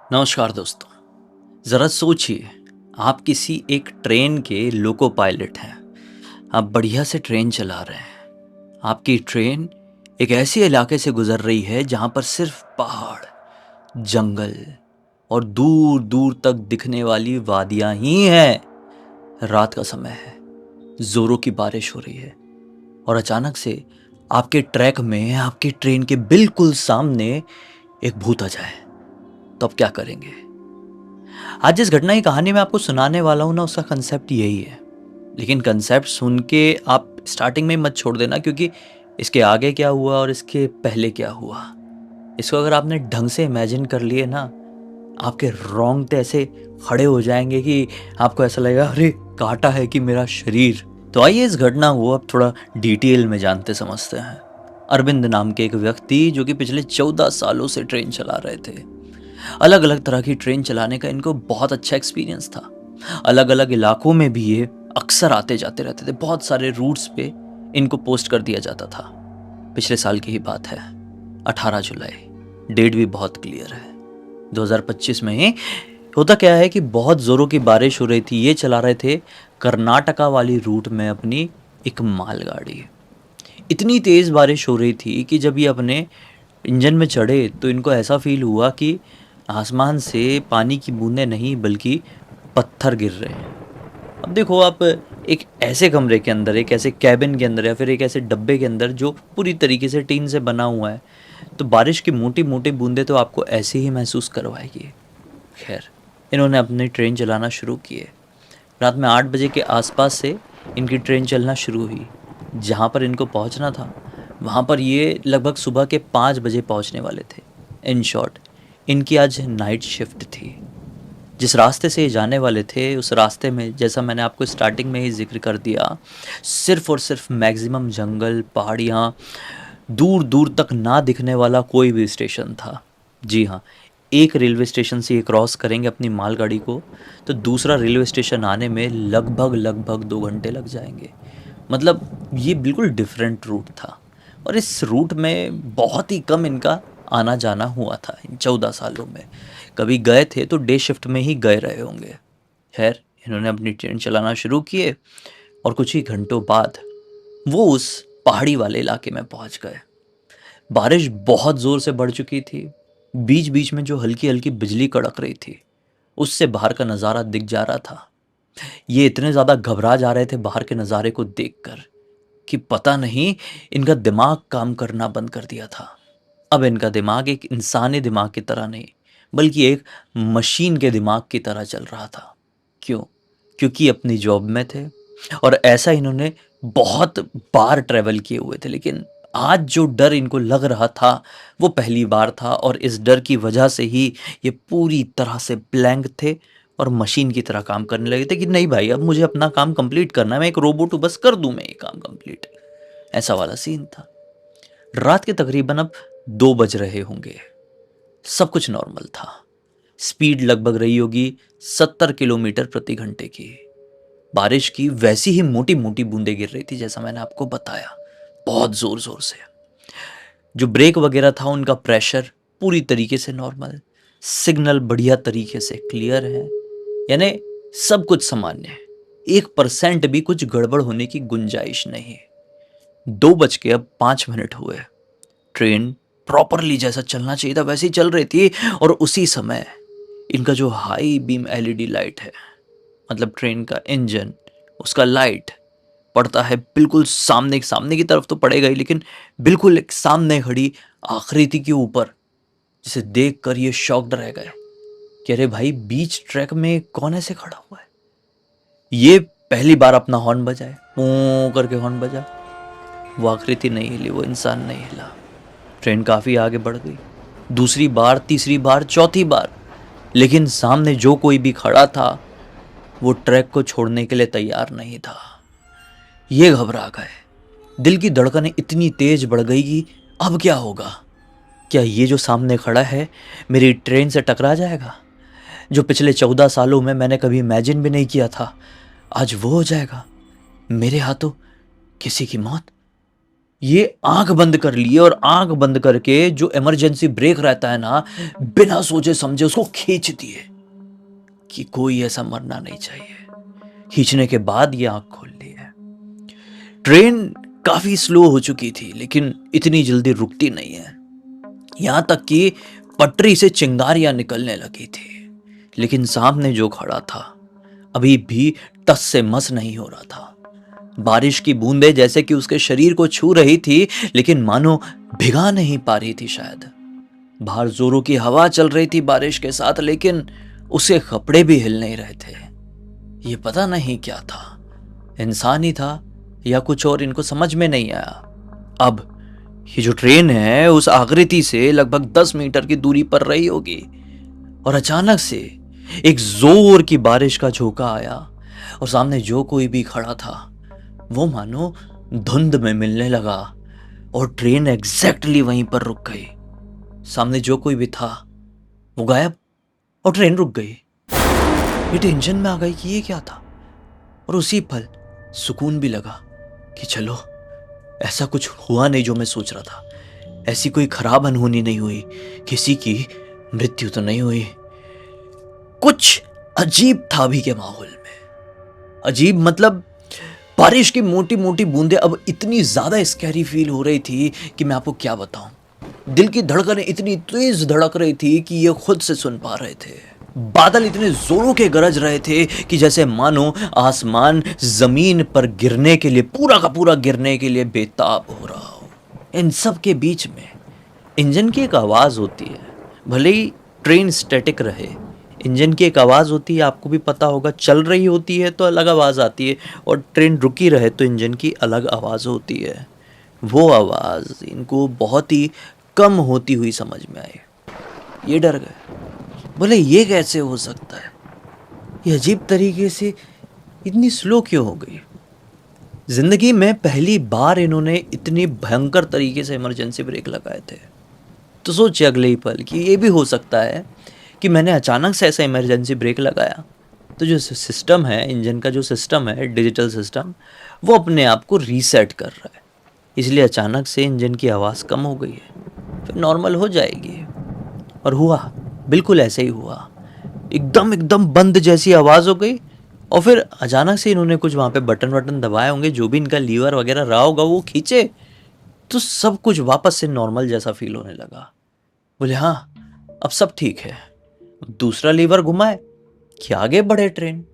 नमस्कार दोस्तों। ज़रा सोचिए, आप किसी एक ट्रेन के लोको पायलट हैं। आप बढ़िया से ट्रेन चला रहे हैं। आपकी ट्रेन एक ऐसे इलाके से गुजर रही है जहाँ पर सिर्फ पहाड़, जंगल और दूर दूर तक दिखने वाली वादियाँ ही हैं। रात का समय है, ज़ोरों की बारिश हो रही है और अचानक से आपके ट्रैक में आपकी ट्रेन के बिल्कुल सामने एक भूत आ जाए, तो आप क्या करेंगे? आज जिस घटना की कहानी मैं आपको सुनाने वाला हूँ ना, उसका कंसेप्ट यही है। लेकिन कंसेप्ट सुन के आप स्टार्टिंग में ही मत छोड़ देना, क्योंकि इसके आगे क्या हुआ और इसके पहले क्या हुआ, इसको अगर आपने ढंग से इमेजिन कर लिए ना, आपके रोंगटे ऐसे खड़े हो जाएंगे कि आपको ऐसा लगेगा अरे काटा है कि मेरा शरीर। तो आइए इस घटना को अब थोड़ा डिटेल में जानते समझते हैं। अरविंद नाम के एक व्यक्ति जो कि पिछले 14 सालों से ट्रेन चला रहे थे। अलग अलग तरह की ट्रेन चलाने का इनको बहुत अच्छा एक्सपीरियंस था। अलग अलग इलाकों में भी ये अक्सर आते जाते रहते थे। बहुत सारे रूट्स पे इनको पोस्ट कर दिया जाता था। पिछले साल की ही बात है, 18 जुलाई। डेट भी बहुत क्लियर है, 2025 में ही। होता क्या है कि बहुत ज़ोरों की बारिश हो रही थी। ये चला रहे थे कर्नाटका वाली रूट में अपनी एक मालगाड़ी। इतनी तेज़ बारिश हो रही थी कि जब ये अपने इंजन में चढ़े तो इनको ऐसा फील हुआ कि आसमान से पानी की बूंदें नहीं बल्कि पत्थर गिर रहे हैं। अब देखो आप, एक ऐसे कमरे के अंदर, एक ऐसे कैबिन के अंदर या फिर एक ऐसे डब्बे के अंदर जो पूरी तरीके से टीन से बना हुआ है, तो बारिश की मोटी मोटी बूंदें तो आपको ऐसे ही महसूस करवाएगी। खैर, इन्होंने अपनी ट्रेन चलाना शुरू किए। रात में 8 बजे के आसपास से इनकी ट्रेन चलना शुरू हुई। जहाँ पर इनको पहुँचना था वहाँ पर ये लगभग सुबह के 5 बजे पहुँचने वाले थे। इन शॉर्ट, इनकी आज नाइट शिफ्ट थी। जिस रास्ते से ये जाने वाले थे उस रास्ते में, जैसा मैंने आपको स्टार्टिंग में ही जिक्र कर दिया, सिर्फ और सिर्फ मैक्सिमम जंगल, पहाड़ियाँ, दूर दूर तक ना दिखने वाला कोई भी स्टेशन था। जी हाँ, एक रेलवे स्टेशन से ये क्रॉस करेंगे अपनी मालगाड़ी को तो दूसरा रेलवे स्टेशन आने में लगभग लगभग 2 घंटे लग जाएंगे। मतलब ये बिल्कुल डिफरेंट रूट था और इस रूट में बहुत ही कम इनका आना जाना हुआ था इन 14 सालों में। कभी गए थे तो डे शिफ्ट में ही गए रहे होंगे। खैर, इन्होंने अपनी ट्रेन चलाना शुरू किए और कुछ ही घंटों बाद वो उस पहाड़ी वाले इलाके में पहुंच गए। बारिश बहुत ज़ोर से बढ़ चुकी थी। बीच बीच में जो हल्की हल्की बिजली कड़क रही थी, उससे बाहर का नज़ारा दिख जा रहा था। ये इतने ज़्यादा घबरा जा रहे थे बाहर के नज़ारे को देखकर कि पता नहीं इनका दिमाग काम करना बंद कर दिया था। अब इनका दिमाग एक इंसानी दिमाग की तरह नहीं, बल्कि एक मशीन के दिमाग की तरह चल रहा था। क्यों? क्योंकि अपनी जॉब में थे और ऐसा इन्होंने बहुत बार ट्रैवल किए हुए थे। लेकिन आज जो डर इनको लग रहा था वो पहली बार था और इस डर की वजह से ही ये पूरी तरह से ब्लैंक थे और मशीन की तरह काम करने लगे थे कि नहीं भाई, अब मुझे अपना काम कंप्लीट करना है, मैं एक रोबोट हूँ, बस कर दूं मैं ये काम कंप्लीट। ऐसा वाला सीन था। रात के तकरीबन अब 2 बज रहे होंगे। सब कुछ नॉर्मल था। स्पीड लगभग रही होगी 70 किलोमीटर प्रति घंटे की। बारिश की वैसी ही मोटी मोटी बूंदें गिर रही थी जैसा मैंने आपको बताया, बहुत जोर जोर से। जो ब्रेक वगैरह था उनका प्रेशर पूरी तरीके से नॉर्मल, सिग्नल बढ़िया तरीके से क्लियर है, यानी सब कुछ सामान्य है। 1% भी कुछ गड़बड़ होने की गुंजाइश नहीं। 2 बज के अब 5 मिनट हुए। ट्रेन प्रॉपरली जैसा चलना चाहिए था वैसे ही चल रही थी और उसी समय इनका जो हाई बीम एलईडी लाइट है, मतलब ट्रेन का इंजन, उसका लाइट पड़ता है बिल्कुल सामने। सामने की तरफ तो पड़ेगा ही, लेकिन बिल्कुल एक सामने खड़ी आकृति के ऊपर, जिसे देखकर ये शॉक्ड रह गए कि अरे भाई, बीच ट्रैक में कौन ऐसे खड़ा हुआ है। ये पहली बार अपना हॉर्न बजाए, पू करके हॉर्न बजा। वो आकृति नहीं हिली, वो इंसान नहीं हिला। ट्रेन काफ़ी आगे बढ़ गई, दूसरी बार, तीसरी बार, चौथी बार, लेकिन सामने जो कोई भी खड़ा था वो ट्रैक को छोड़ने के लिए तैयार नहीं था। ये घबरा गए। दिल की धड़कनें इतनी तेज बढ़ गई कि अब क्या होगा। क्या ये जो सामने खड़ा है मेरी ट्रेन से टकरा जाएगा? जो पिछले 14 सालों में मैंने कभी इमेजिन भी नहीं किया था, आज वो हो जाएगा। मेरे हाथों किसी की मौत। ये आंख बंद कर लिए और आंख बंद करके जो इमरजेंसी ब्रेक रहता है ना, बिना सोचे समझे उसको खींच दिए कि कोई ऐसा मरना नहीं चाहिए। खींचने के बाद ये आंख खोल ली है। ट्रेन काफी स्लो हो चुकी थी, लेकिन इतनी जल्दी रुकती नहीं है। यहां तक कि पटरी से चिंगारियां निकलने लगी थी, लेकिन सामने जो खड़ा था अभी भी टस से मस नहीं हो रहा था। बारिश की बूंदें जैसे कि उसके शरीर को छू रही थी, लेकिन मानो भिगा नहीं पा रही थी शायद। बाहर जोरों की हवा चल रही थी बारिश के साथ, लेकिन उसके कपड़े भी हिल नहीं रहे थे। ये पता नहीं क्या था, इंसान ही था या कुछ और, इनको समझ में नहीं आया। अब ये जो ट्रेन है उस आकृति से लगभग 10 मीटर की दूरी पर रही होगी, और अचानक से एक जोर की बारिश का झोंका आया और सामने जो कोई भी खड़ा था वो मानो धुंध में मिलने लगा, और ट्रेन एग्जैक्टली वहीं पर रुक गई। सामने जो कोई भी था वो गायब और ट्रेन रुक गई। ये टेंशन में आ गई कि ये क्या था, और उसी पल सुकून भी लगा कि चलो ऐसा कुछ हुआ नहीं जो मैं सोच रहा था, ऐसी कोई खराब अनहोनी नहीं हुई, किसी की मृत्यु तो नहीं हुई। कुछ अजीब था अभी के माहौल में। अजीब मतलब बारिश की मोटी मोटी बूंदें अब इतनी ज्यादा स्कैरी फील हो रही थी कि मैं आपको क्या बताऊं। दिल की धड़कनें इतनी तेज धड़क रही थी कि ये खुद से सुन पा रहे थे। बादल इतने जोरों के गरज रहे थे कि जैसे मानो आसमान जमीन पर गिरने के लिए, पूरा का पूरा गिरने के लिए बेताब हो रहा हो। इन सब के बीच में इंजन की एक आवाज होती है। भले ही ट्रेन स्टैटिक रहे, इंजन की एक आवाज़ होती है, आपको भी पता होगा। चल रही होती है तो अलग आवाज़ आती है, और ट्रेन रुकी रहे तो इंजन की अलग आवाज़ होती है। वो आवाज़ इनको बहुत ही कम होती हुई समझ में आई। ये डर गए, बोले ये कैसे हो सकता है, ये अजीब तरीके से इतनी स्लो क्यों हो गई। जिंदगी में पहली बार इन्होंने इतनी भयंकर तरीके से इमरजेंसी ब्रेक लगाए थे। तो सोचिए अगले ही पल कि ये भी हो सकता है कि मैंने अचानक से ऐसा इमरजेंसी ब्रेक लगाया तो जो सिस्टम है, इंजन का जो सिस्टम है, डिजिटल सिस्टम, वो अपने आप को रीसेट कर रहा है, इसलिए अचानक से इंजन की आवाज़ कम हो गई है, फिर नॉर्मल हो जाएगी। और हुआ, बिल्कुल ऐसे ही हुआ। एकदम एकदम बंद जैसी आवाज़ हो गई, और फिर अचानक से इन्होंने कुछ वहाँ पे बटन वटन दबाए होंगे, जो भी इनका लीवर वगैरह रहा होगा वो खींचे, तो सब कुछ वापस से नॉर्मल जैसा फील होने लगा। बोले हाँ अब सब ठीक है। दूसरा लीवर घुमाए कि आगे बढ़े ट्रेन,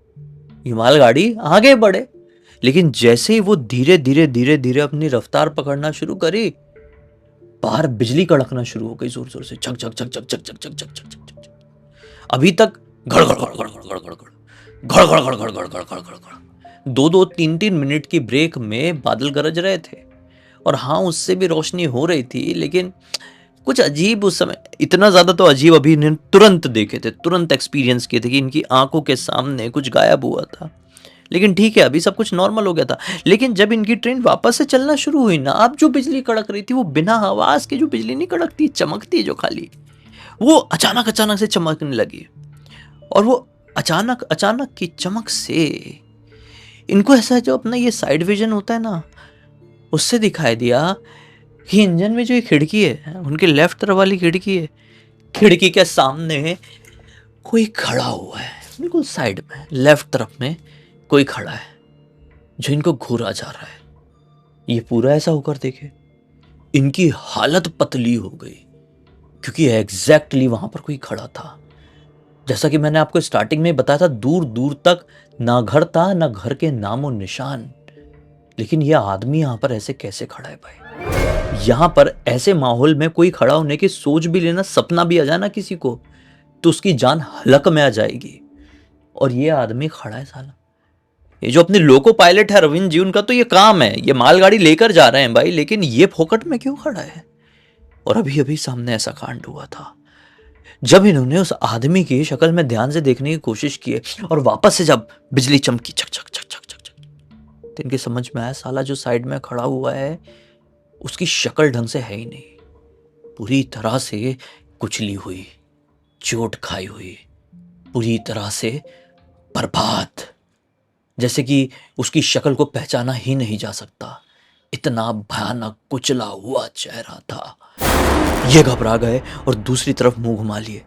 ये मालगाड़ी आगे बढ़े। लेकिन जैसे ही वो धीरे धीरे धीरे धीरे अपनी रफ्तार पकड़ना शुरू करी, बाहर बिजली कड़कना शुरू हो गई जोर जोर से, छक छक छक छक छक छक छक छक छक छक छक। अभी तक घड़ घड़ घड़ घड़ घड़ घड़ घड़ घड़ घड़ घड़ घड़ घड़ घड़ घड़ घड़ घड़ 2-2 3-3 मिनट की ब्रेक में बादल गरज रहे थे, और हाँ उससे भी रोशनी हो रही थी, लेकिन कुछ अजीब उस समय, इतना ज्यादा तो अजीब अभी इन्हें तुरंत देखे थे, तुरंत एक्सपीरियंस किए थे कि इनकी आंखों के सामने कुछ गायब हुआ था। लेकिन ठीक है, अभी सब कुछ नॉर्मल हो गया था। लेकिन जब इनकी ट्रेन वापस से चलना शुरू हुई ना, अब जो बिजली कड़क रही थी वो बिना आवाज के जो बिजली नहीं कड़कती, चमकती है जो खाली, वो अचानक अचानक से चमकने लगी। और वो अचानक अचानक की चमक से इनको ऐसा जो अपना ये साइड विजन होता है ना, उससे दिखाई दिया कि इंजन में जो ये खिड़की है, उनके लेफ्ट तरफ वाली खिड़की है, खिड़की के सामने कोई खड़ा हुआ है, बिल्कुल साइड में लेफ्ट तरफ में कोई खड़ा है जो इनको घूरा जा रहा है। ये पूरा ऐसा होकर देखे, इनकी हालत पतली हो गई, क्योंकि एग्जैक्टली वहां पर कोई खड़ा था। जैसा कि मैंने आपको स्टार्टिंग में बताया था, दूर दूर तक ना घर था, ना घर के नामो निशान। लेकिन यह आदमी यहां पर ऐसे कैसे खड़ा है भाई? यहां पर ऐसे माहौल में कोई खड़ा होने की सोच भी लेना, सपना भी आ जाए ना किसी को, तो उसकी जान हलक में आ जाएगी। और ये आदमी खड़ा है साला। ये जो अपने लोको पायलट है रविंद्र जी, उनका तो ये काम है, ये मालगाड़ी लेकर जा रहे हैं भाई, लेकिन ये फोकट में क्यों खड़ा है? और अभी अभी सामने ऐसा कांड हुआ था। जब इन्होंने उस आदमी की शक्ल में ध्यान से देखने की कोशिश की और वापस से जब बिजली चमकी छक छक छक छक छक छक, तो इनके समझ में आया साला जो साइड में खड़ा हुआ है उसकी शक्ल ढंग से है ही नहीं, पूरी तरह से कुचली हुई, चोट खाई हुई, पूरी तरह से बर्बाद, जैसे कि उसकी शक्ल को पहचाना ही नहीं जा सकता। इतना भयानक कुचला हुआ चेहरा था। ये घबरा गए और दूसरी तरफ मुंह घुमा लिए।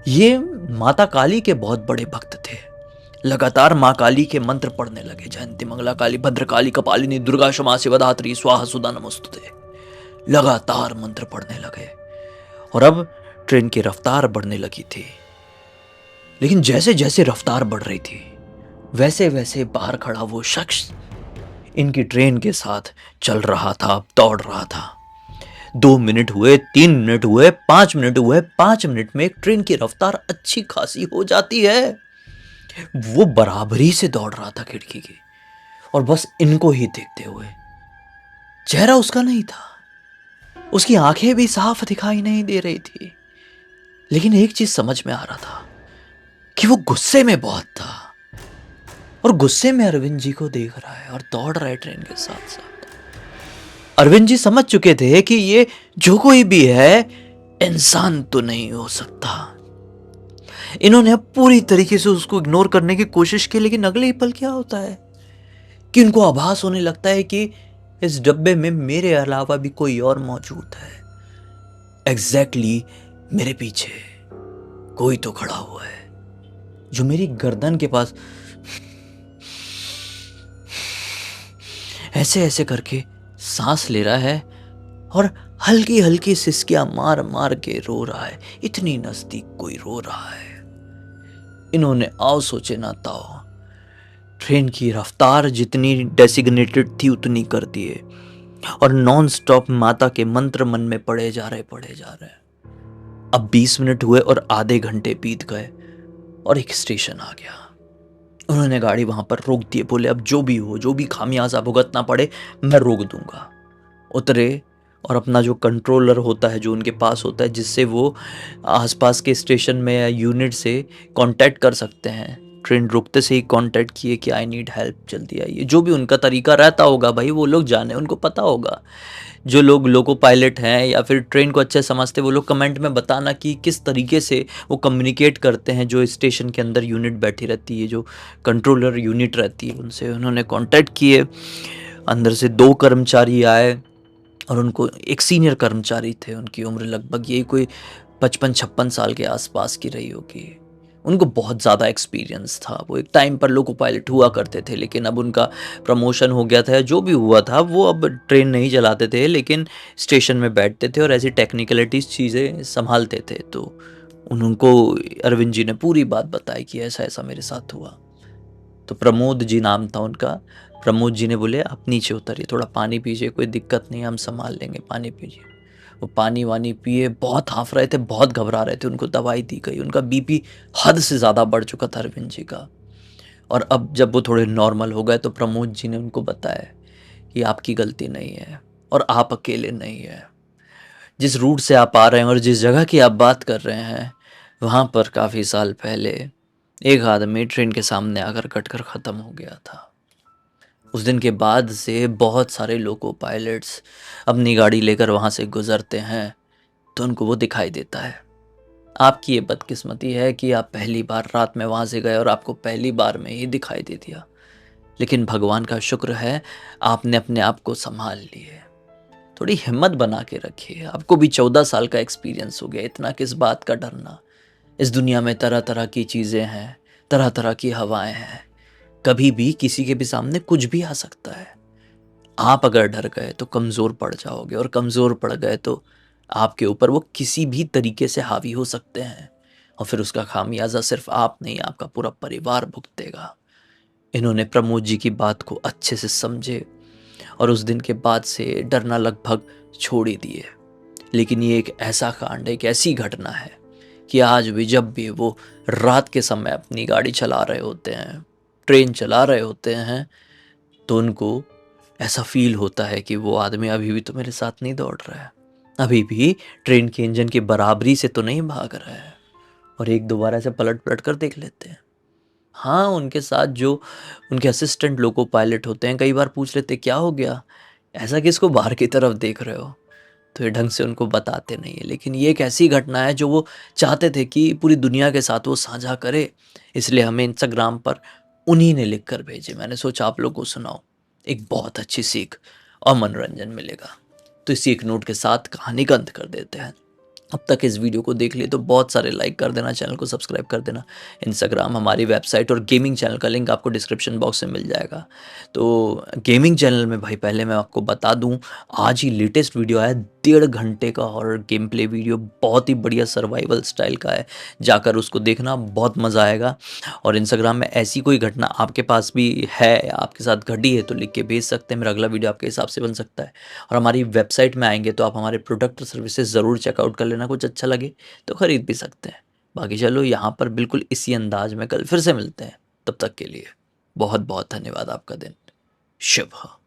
ये माता काली के बहुत बड़े भक्त थे। लगातार माँ काली के मंत्र पढ़ने लगे, जयंती मंगला काली भद्रकाली कपालिनी दुर्गा क्षमा शिवधात्री स्वाहा सुदा नमोस्तुते। लगातार मंत्र पढ़ने लगे और अब ट्रेन की रफ्तार बढ़ने लगी थी। लेकिन जैसे जैसे रफ्तार बढ़ रही थी वैसे वैसे बाहर खड़ा वो शख्स इनकी ट्रेन के साथ चल रहा था, दौड़ रहा था। 2 मिनट हुए, 3 मिनट हुए, 5 मिनट हुए। 5 मिनट में एक ट्रेन की रफ्तार अच्छी खासी हो जाती है। वो बराबरी से दौड़ रहा था खिड़की की और बस इनको ही देखते हुए। चेहरा उसका नहीं था, उसकी आंखें भी साफ दिखाई नहीं दे रही थी, लेकिन एक चीज समझ में आ रहा था कि वो गुस्से में बहुत था और गुस्से में अरविंद जी को देख रहा है और दौड़ रहा है ट्रेन के साथ साथ। अरविंद जी समझ चुके थे कि ये जो कोई भी है इंसान तो नहीं हो सकता। इन्होंने अब पूरी तरीके से उसको इग्नोर करने की कोशिश की, लेकिन अगले ही पल क्या होता है कि उनको आभास होने लगता है कि इस डब्बे में मेरे अलावा भी कोई और मौजूद है। एग्जैक्टली मेरे पीछे कोई तो खड़ा हुआ है जो मेरी गर्दन के पास ऐसे ऐसे करके सांस ले रहा है और हल्की हल्की सिसकियां मार मार के रो रहा है। इतनी नजदीक कोई रो रहा है। इन्होंने आओ सोचे ना ताओ ट्रेन की रफ्तार जितनी डेसिग्नेटेड थी उतनी कर दिए और नॉन स्टॉप माता के मंत्र मन में पढ़े जा रहे। अब 20 मिनट हुए और आधे घंटे बीत गए और एक स्टेशन आ गया। उन्होंने गाड़ी वहां पर रोक दिए, बोले अब जो भी हो, जो भी खामियाजा भुगतना पड़े मैं रोक दूंगा। उतरे और अपना जो कंट्रोलर होता है जो उनके पास होता है, जिससे वो आसपास के स्टेशन में या यूनिट से कांटेक्ट कर सकते हैं, ट्रेन रुकते से ही कांटेक्ट किए कि आई नीड हेल्प, जल्दी आइए। जो भी उनका तरीका रहता होगा भाई, वो लोग जाने, उनको पता होगा। जो लोग लोको पायलट हैं या फिर ट्रेन को अच्छे समझते, वो लोग कमेंट में बताना कि किस तरीके से वो कम्युनिकेट करते हैं। जो स्टेशन के अंदर यूनिट बैठी रहती है, जो कंट्रोलर यूनिट रहती है, उनसे उन्होंने कांटेक्ट किए। अंदर से 2 कर्मचारी आए और उनको, एक सीनियर कर्मचारी थे, उनकी उम्र लगभग यही कोई 55-56 साल के आसपास की रही होगी। उनको बहुत ज़्यादा एक्सपीरियंस था। वो एक टाइम पर लोको पायलट हुआ करते थे, लेकिन अब उनका प्रमोशन हो गया था। जो भी हुआ था वो अब ट्रेन नहीं चलाते थे, लेकिन स्टेशन में बैठते थे और ऐसी टेक्निकलिटीज़ चीज़ें संभालते थे। तो उनको अरविंद जी ने पूरी बात बताई कि ऐसा ऐसा मेरे साथ हुआ। तो प्रमोद जी नाम था उनका। प्रमोद जी ने बोले आप नीचे उतरिए, थोड़ा पानी पीजिए, कोई दिक्कत नहीं, हम संभाल लेंगे, पानी पीजिए। वो पानी वानी पिए, बहुत हाफ रहे थे, बहुत घबरा रहे थे। उनको दवाई दी गई। उनका बीपी हद से ज़्यादा बढ़ चुका था अरविंद जी का। और अब जब वो थोड़े नॉर्मल हो गए तो प्रमोद जी ने उनको बताया कि आपकी गलती नहीं है और आप अकेले नहीं है। जिस रूट से आप आ रहे हैं और जिस जगह की आप बात कर रहे हैं, वहाँ पर काफ़ी साल पहले एक आदमी ट्रेन के सामने आकर कटकर ख़त्म हो गया था। उस दिन के बाद से बहुत सारे लोको पायलट्स अपनी गाड़ी लेकर वहाँ से गुजरते हैं तो उनको वो दिखाई देता है। आपकी ये बदकिस्मती है कि आप पहली बार रात में वहाँ से गए और आपको पहली बार में ही दिखाई दे दिया। लेकिन भगवान का शुक्र है आपने अपने आप को संभाल लिए। थोड़ी हिम्मत बना के रखिए। आपको भी 14 साल का एक्सपीरियंस हो गया, इतना किस बात का डरना। इस दुनिया में तरह तरह की चीज़ें हैं, तरह तरह की हवाएं हैं। कभी भी किसी के भी सामने कुछ भी आ सकता है। आप अगर डर गए तो कमज़ोर पड़ जाओगे और कमज़ोर पड़ गए तो आपके ऊपर वो किसी भी तरीके से हावी हो सकते हैं और फिर उसका खामियाजा सिर्फ आप नहीं, आपका पूरा परिवार भुगतेगा। इन्होंने प्रमोद जी की बात को अच्छे से समझे और उस दिन के बाद से डरना लगभग छोड़ ही दिए। लेकिन ये एक ऐसा कांड है, एक ऐसी घटना है कि आज भी जब भी वो रात के समय अपनी गाड़ी चला रहे होते हैं, ट्रेन चला रहे होते हैं, तो उनको ऐसा फील होता है कि वो आदमी अभी भी तो मेरे साथ नहीं दौड़ रहा है, अभी भी ट्रेन के इंजन की बराबरी से तो नहीं भाग रहा है। और एक दो बार ऐसे पलट पलट कर देख लेते हैं। हाँ, उनके साथ जो उनके असिस्टेंट लोको पायलट होते हैं, कई बार पूछ लेते क्या हो गया, ऐसा किसको बाहर की तरफ देख रहे हो, तो ये ढंग से उनको बताते नहीं है। लेकिन ये एक ऐसी घटना है जो वो चाहते थे कि पूरी दुनिया के साथ वो साझा करे, इसलिए हमें इंस्टाग्राम पर उन्हीं ने लिख कर भेजे। मैंने सोचा आप लोग को सुनाओ, एक बहुत अच्छी सीख और मनोरंजन मिलेगा। तो इसी एक नोट के साथ कहानी का अंत कर देते हैं। अब तक इस वीडियो को देख लिए तो बहुत सारे लाइक कर देना, चैनल को सब्सक्राइब कर देना। इंस्टाग्राम, हमारी वेबसाइट और गेमिंग चैनल का लिंक आपको डिस्क्रिप्शन बॉक्स में मिल जाएगा। तो गेमिंग चैनल में भाई पहले मैं आपको बता दूं, आज ही लेटेस्ट वीडियो आया 1.5 घंटे का हॉरर गेम प्ले वीडियो, बहुत ही बढ़िया सर्वाइवल स्टाइल का है। जाकर उसको देखना, बहुत मज़ा आएगा। और इंस्टाग्राम में ऐसी कोई घटना आपके पास भी है, आपके साथ घटी है, तो लिख के भेज सकते हैं। मेरा अगला वीडियो आपके हिसाब से बन सकता है। और हमारी वेबसाइट में आएंगे तो आप हमारे प्रोडक्ट और सर्विसेज ज़रूर चेकआउट कर लेना, कुछ अच्छा लगे तो ख़रीद भी सकते हैं। बाकी चलो, यहाँ पर बिल्कुल इसी अंदाज में कल फिर से मिलते हैं। तब तक के लिए बहुत बहुत धन्यवाद। आपका दिन शुभ हो।